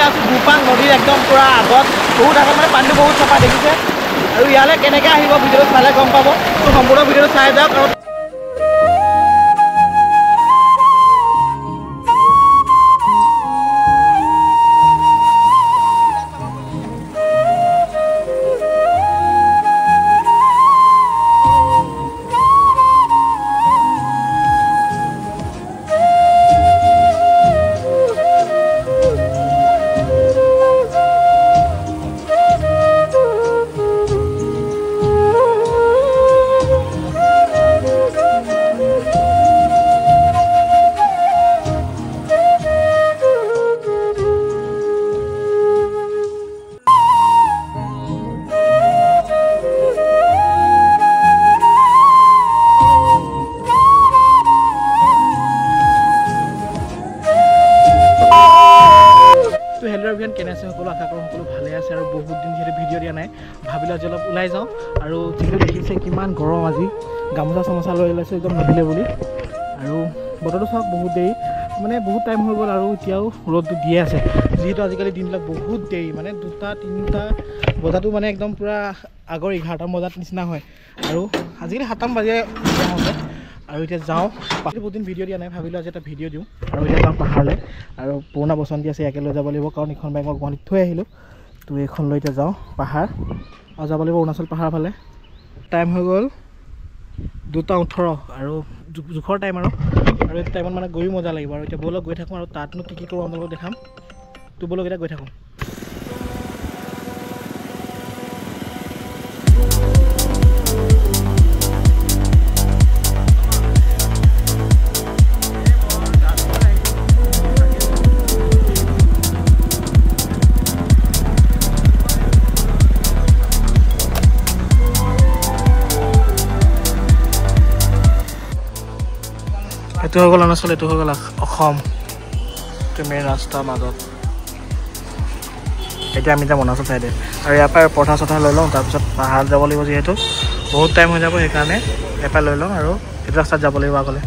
আছোঁ দুপাং নদীৰ একদম পূৰা আগত বহুত আগত মানে পানীটো বহুত চাফা দেখিছে আৰু ইয়ালৈ কেনেকৈ আহিব ভিডিঅ'টো চালে গম পাব তো সম্পূৰ্ণ ভিডিঅ'টো চাই যাওক আৰু কেনে আছে সকলো আশা কৰোঁ সকলো ভালে আছে আৰু বহুত দিন যিহেতু ভিডিঅ' দিয়া নাই ভাবিলোঁ আজি অলপ ওলাই যাওঁ আৰু যিহেতু দেখিছে কিমান গৰম আজি গামোচা চামোচা লৈ ওলাইছোঁ একদম নদীলৈ বুলি আৰু বতৰটো চাওক বহুত দেৰি মানে বহুত টাইম হৈ গ'ল আৰু এতিয়াও ৰ'দটো দিয়ে আছে যিহেতু আজিকালি দিনবিলাক বহুত দেৰি মানে 2টা 3টা বজাতো মানে একদম পূৰা আগৰ 11টা বজাত নিচিনা হয় আৰু আজিকালি 7টা বাজে হওঁতে আৰু এতিয়া যাওঁ বহুত দিন ভিডিঅ' দিয়া নাই ভাবিলোঁ আজি এটা ভিডিঅ' দিওঁ আৰু এতিয়া যাওঁ পাহাৰলৈ আৰু পুৰণা বসন্তি আছে ইয়াকে লৈ যাব লাগিব কাৰণ এইখন বাইক মই গুৱাহাটীত থৈ আহিলোঁ তো এইখন লৈ এতিয়া যাওঁ পাহাৰ আৰু যাব লাগিব অৰুণাচল পাহাৰৰ ফালে টাইম হৈ গ'ল 2:18 আৰু জোখৰ টাইম আৰু এইটো টাইমত মানে গৈও মজা লাগিব আৰু এতিয়া ব'লক গৈ থাকোঁ আৰু তাতনো কি কৰোঁ আপোনালোকক দেখাম তো ব'লক এতিয়া গৈ থাকোঁ এইটো হৈ গ'ল অৰুণাচল এইটো হৈ গ'ল অসম এইটো মেইন ৰাস্তাৰ মাজত এতিয়া আমি যাম অৰুণাচল চাইডে আৰু ইয়াৰ পৰা পথাৰ চথাৰ লৈ লওঁ তাৰপিছত পাহাৰ যাব লাগিব যিহেতু বহুত টাইম হৈ যাব সেইকাৰণে ইয়াৰ পৰা লৈ লওঁ আৰু সেইটো ৰাস্তাত যাব লাগিব আগলৈ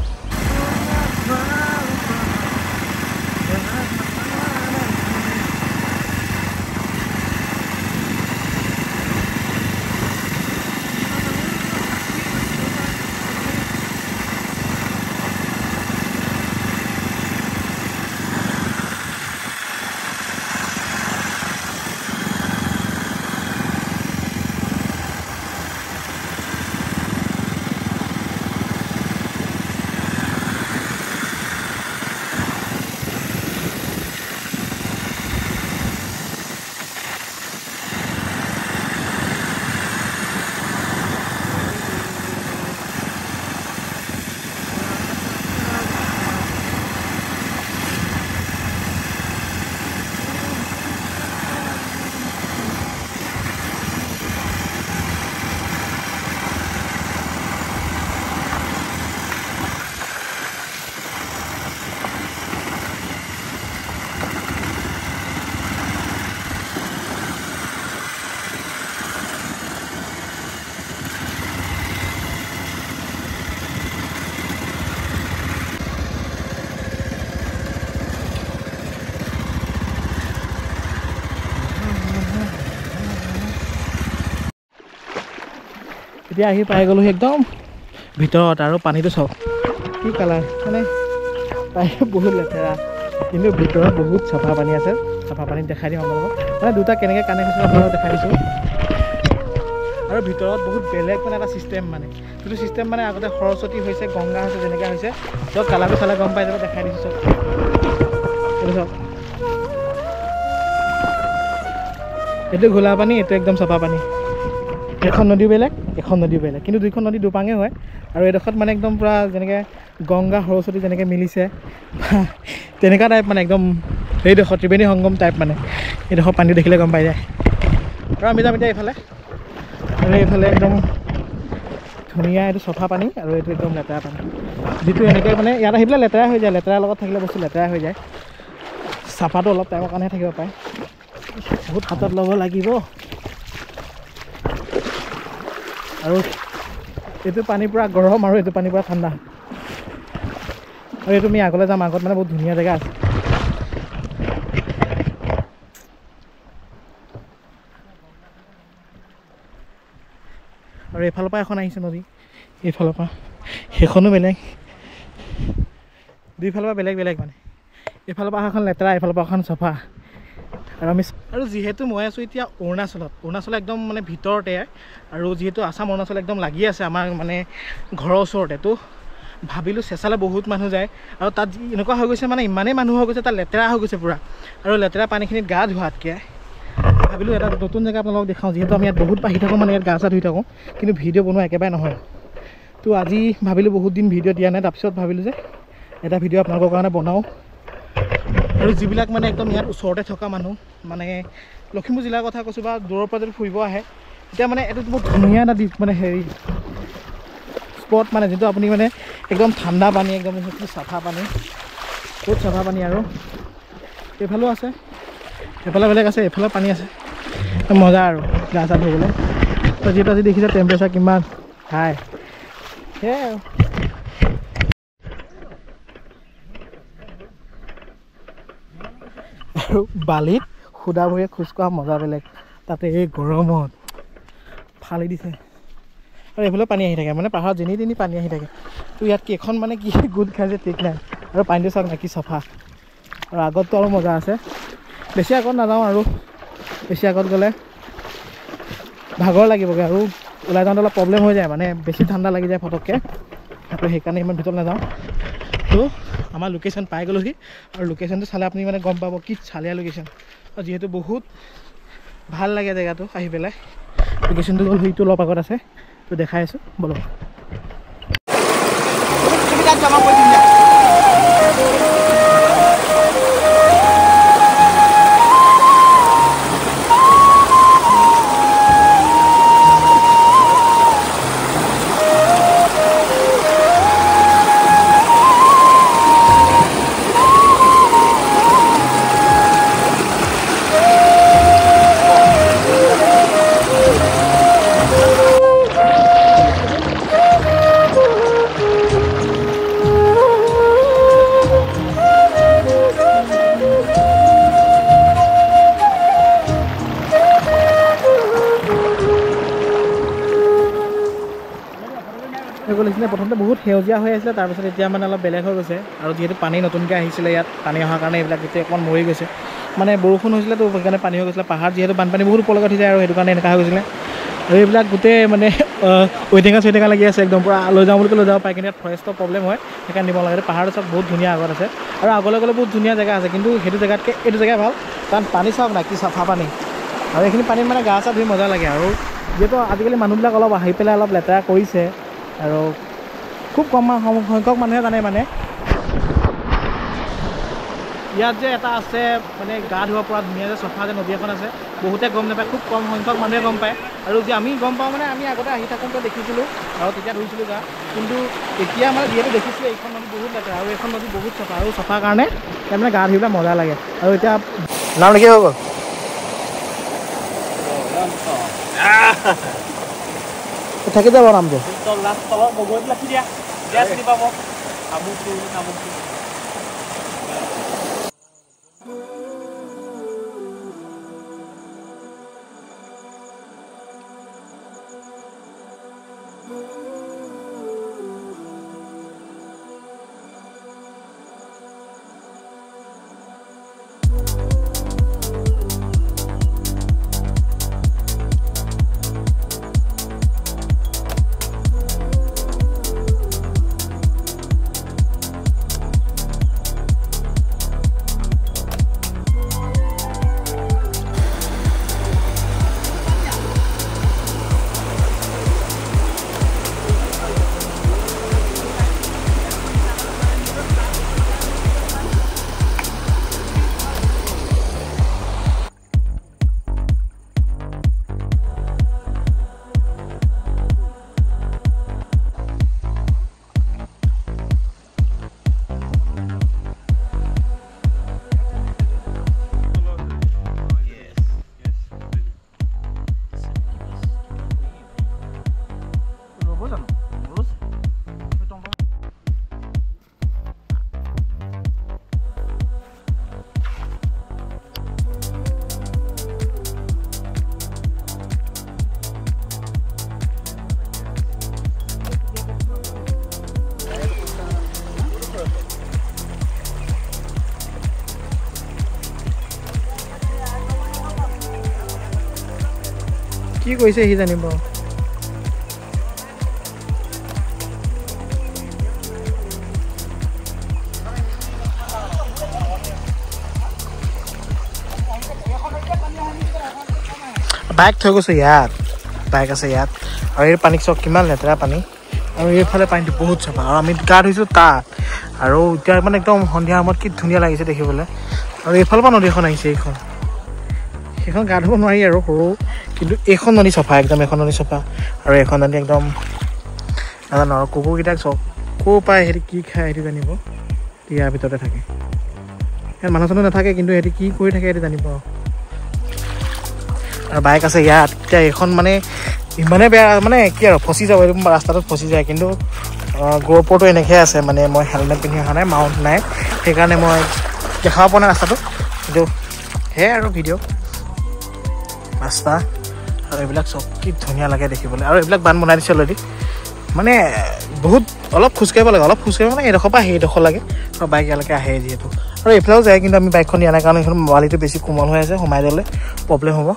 এতিয়া আহি পাই গ'লোহি একদম ভিতৰত আৰু পানীটো চাওক কি কালাৰ মানে পানী বহুত লেতেৰা কিন্তু ভিতৰত বহুত চাফা পানী আছে চাফা পানীত দেখাই দিম আপোনালোকক মানে দুটা কেনেকৈ কানেক্ট হৈছে আপোনালোকক দেখাই দিছোঁ আৰু ভিতৰত বহুত বেলেগ মানে এটা ছিষ্টেম মানে যিটো ছিষ্টেম মানে আগতে সৰস্বতী হৈছে গংগা হৈছে যেনেকৈ হৈছে চব কালাৰটো চালে গম পাই যাব দেখাই দিছোঁ চব এইটো চাওক এইটো ঘোলা পানী এইটো একদম চাফা পানী এখন নদী বেলেগ এখন নদী বেলেগ কিন্তু দুইখন নদী দুপাঙে হয় আৰু এইডোখৰত মানে একদম পূৰা যেনেকৈ গংগা সৰস্বতী যেনেকৈ মিলিছে তেনেকুৱা টাইপ মানে একদম সেইডোখৰ ত্ৰিবেণী সংগম টাইপ মানে এইডোখৰ পানীটো দেখিলে গম পাই যায় আৰু আমি যাম এতিয়া এইফালে আৰু এইফালে একদম ধুনীয়া এইটো চফা পানী আৰু এইটো একদম লেতেৰা পানী যিটো এনেকৈ মানে ইয়াত আহি পেলাই লেতেৰা হৈ যায় লেতেৰাৰ লগত থাকিলে বস্তু লেতেৰা হৈ যায় চাফাটো অলপ টাইমৰ কাৰণেহে থাকিব পাৰে বহুত হাতত ল'ব লাগিব আৰু এইটো পানী পূৰা গৰম আৰু এইটো পানী পূৰা ঠাণ্ডা আৰু এইটো আমি আগলৈ যাম আগত মানে বহুত ধুনীয়া জেগা আছে এইফালৰ পৰা এখন আহিছে নদী, এইফালৰ পৰা সেইখনো বেলেগ, দুইফালৰ পৰা বেলেগ বেলেগ মানে। এইফালৰ পৰা এখন লেতেৰা, এইফালৰ পৰা এখন চাফা। আৰু যিহেতু মই আছোঁ এতিয়া অৰুণাচল একদম মানে ভিতৰতে, আৰু যিহেতু আসাম অৰুণাচল একদম লাগি আছে আমাৰ মানে ঘৰৰ ওচৰতে, তো ভাবিলোঁ চেঁচালে বহুত মানুহ যায়, আৰু তাত এনেকুৱা হৈ গৈছে মানে ইমানেই মানুহ হৈ গৈছে, তাত লেতেৰা হৈ গৈছে পূৰা, আৰু লেতেৰা পানীখিনিত গা ধোৱাতকৈ ভাবিলোঁ এটা নতুন জেগা আপোনালোকক দেখাওঁ। যিহেতু আমি ইয়াত বহুত আহি থাকোঁ, মানে ইয়াত গা চা ধুই থাকোঁ, কিন্তু ভিডিঅ' বনোৱা একেবাৰে নহয়। তো আজি ভাবিলোঁ বহুত দিন ভিডিঅ' দিয়া নাই, তাৰপিছত ভাবিলোঁ যে এটা ভিডিঅ' আপোনালোকৰ কাৰণে বনাওঁ। আৰু যিবিলাক মানে একদম ইয়াত ওচৰতে থকা মানুহ, মানে লখিমপুৰ জিলাৰ কথা কৈছোঁ, বা দূৰৰ পৰা যদি ফুৰিব আহে, এতিয়া মানে এইটো বহুত ধুনীয়া এটা দ্বীপ, মানে হেৰি স্পট, মানে যিটো আপুনি মানে একদম ঠাণ্ডা পানী, একদম চাফা পানী, বহুত চাফা পানী। আৰু এইফালেও আছে, এইফালে বেলেগ আছে, এইফালে পানী আছে, মজা আৰু গা চা ধুবলৈ। তো যিহেতু আজি দেখিছে টেম্পাৰেচাৰ কিমান হাই, সেয়াই আৰু বালিত সুদা ভৰিৰে খোজকঢ়া মজা বেলেগ, তাতে এই গৰমত ফালি দিছে। আৰু এইফালেও পানী আহি থাকে, মানে পাহাৰত যেনি তেনি পানী আহি থাকে। তো ইয়াত কেইখন মানে কি গোট খাইছে ঠিক নাই, আৰু পানীটো চাওক না কি চাফা। আৰু আগততো আৰু মজা আছে, বেছি আগত নাযাওঁ, আৰু বেছি আগত গ'লে ভাগৰ লাগিবগৈ, আৰু ওলাই যাওঁতে অলপ প্ৰব্লেম হৈ যায়, মানে বেছি ঠাণ্ডা লাগি যায় ফটককৈ, আৰু সেইকাৰণে ইমান ভিতৰত নাযাওঁ। তো আমাৰ লোকেশ্যন পাই গ'লোহি, আৰু লোকেশ্যনটো চালে আপুনি মানে গম পাব কি চালীয়া লোকেশ্যন, আৰু যিহেতু বহুত ভাল লাগে জেগাটো আহি পেলাই। লোকেশ্যনটো গ'ল সেইটো অলপ আগত আছে, তো দেখাই আছোঁ বলক। নিচিনা প্ৰথমতে বহুত সেউজীয়া হৈ আছিলে, তাৰপিছত এতিয়া মানে অলপ বেলেগ হৈ গৈছে। আৰু যিহেতু পানী নতুনকৈ আহিছিলে, ইয়াত পানী অহাৰ কাৰণে এইবিলাক গোটেই অকণমান মৰি গৈছে, মানে বৰষুণ হৈছিলে, তো সেইকাৰণে পানী হৈ গৈছিলে। পাহাৰ যিহেতু বানপানী বহুত ওপৰলৈকে উঠি যায়, আৰু সেইটো কাৰণে এনেকুৱা হৈ গৈছিলে। আৰু এইবিলাক গোটেই মানে ঔটেঙা লাগি আছে, একদম পূৰা লৈ যাওঁ বুলি লৈ যাব পাৰে, কিন্তু ইয়াত ফৰেষ্টৰ প্ৰব্লেম হয়, সেইকাৰণে দিব লাগে। পাহাৰটো চব বহুত ধুনীয়া আগত আছে, আৰু আগলৈ গ'লে বহুত ধুনীয়া জেগা আছে, কিন্তু সেইটো জেগাতকৈ এইটো জেগাই ভাল, কাৰণ পানী চাওক না কি চাফা পানী, আৰু এইখিনি পানীত মানে গা চা ধুই মজা লাগে। আৰু যিহেতু আজিকালি মানুহবিলাক অলপ আহি পেলাই অলপ লেতেৰা কৰিছে, আৰু খুব কম সংখ্যক মানুহে জানে, মানে ইয়াত যে এটা আছে মানে গা ধুব পৰা ধুনীয়া যে চফা যে নদী এখন আছে, বহুতে গম নাপায়, খুব কম সংখ্যক মানুহে গম পায়। আৰু যে আমি গম পাওঁ মানে আমি আগতে আহি থাকোঁতে দেখিছিলোঁ, আৰু তেতিয়া ধুইছিলোঁ গা, কিন্তু এতিয়া মানে যিহেতু দেখিছোঁ এইখন নদী বহুত লেতেৰা, আৰু এইখন নদী বহুত চাফা, আৰু চাফাৰ কাৰণে ইয়াত মানে গা ধুবলৈ মজা লাগে। আৰু এতিয়া নাম লিখি হৈ গ'ল, থাকি যাব নামটো। ৰাখি দিয়া, চিনি পাব নামটো। কৰিছে সি জানিব বাইক থৈ গৈছে ইয়াত বাইক আছে ইয়াত আৰু এই পানী চক কিমান লেতেৰা পানী আৰু এইফালে পানীটো বহুত চাফা আৰু আমি গা ধুইছোঁ তাত আৰু এতিয়া মানে একদম সন্ধিয়া সময়ত কি ধুনীয়া লাগিছে দেখিবলৈ আৰু এইফালৰ পৰা নদী এখন আহিছে সেইখন গা ধুব নোৱাৰি আৰু সৰু কিন্তু এইখন নদী চাফা একদম এখন নদী চাফা আৰু এইখন নদী একদম নাজানো আৰু কুকুৰকেইটাক চক ক'ৰ পৰা সিহঁতি কি খায় সেইটো জানিব ইয়াৰ ভিতৰতে থাকে ইয়াত মানুহ চানুহ নাথাকে কিন্তু সিহঁতি কি কৰি থাকে সেইটো জানিব আৰু বাইক আছে ইয়াত এতিয়া এইখন মানে ইমানে বেয়া মানে কি আৰু ফচি যাব ৰাস্তাটোত ফচি যায় কিন্তু গ'প্ৰ'টো এনেকৈ আছে মানে মই হেলমেট পিন্ধি অহা নাই মাউণ্ট নাই সেইকাৰণে মই দেখাব পৰা নাই ৰাস্তাটো কিন্তু সেয়াই আৰু ভিডিঅ' ৰাস্তা আৰু এইবিলাক চব কি ধুনীয়া লাগে দেখিবলৈ আৰু এইবিলাক বান বনাই দিছে অলৰেডি মানে বহুত অলপ খোজকাঢ়িব লাগে অলপ খোজকাঢ়িব মানে এইডোখৰ পৰা সেইডোখৰ লাগে আৰু বাইক ইয়ালৈকে আহে যিহেতু আৰু এইফালেও যায় কিন্তু আমি বাইকখন নিয়া নাই কাৰণ এইখন বালিটো বেছি কোমল হৈ আছে সোমাই দিলে প্ৰব্লেম হ'ব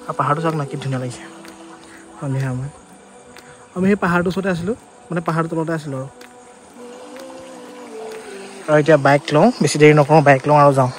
আৰু পাহাৰটো চাওক না কি ধুনীয়া লাগিছে সন্ধিয়া সময়ত আমি সেই পাহাৰটোৰ ওচৰতে আছিলোঁ মানে পাহাৰটোৰ তলতে আছিলোঁ আৰু এতিয়া বাইক লওঁ বেছি দেৰি নকৰোঁ বাইক লওঁ আৰু যাওঁ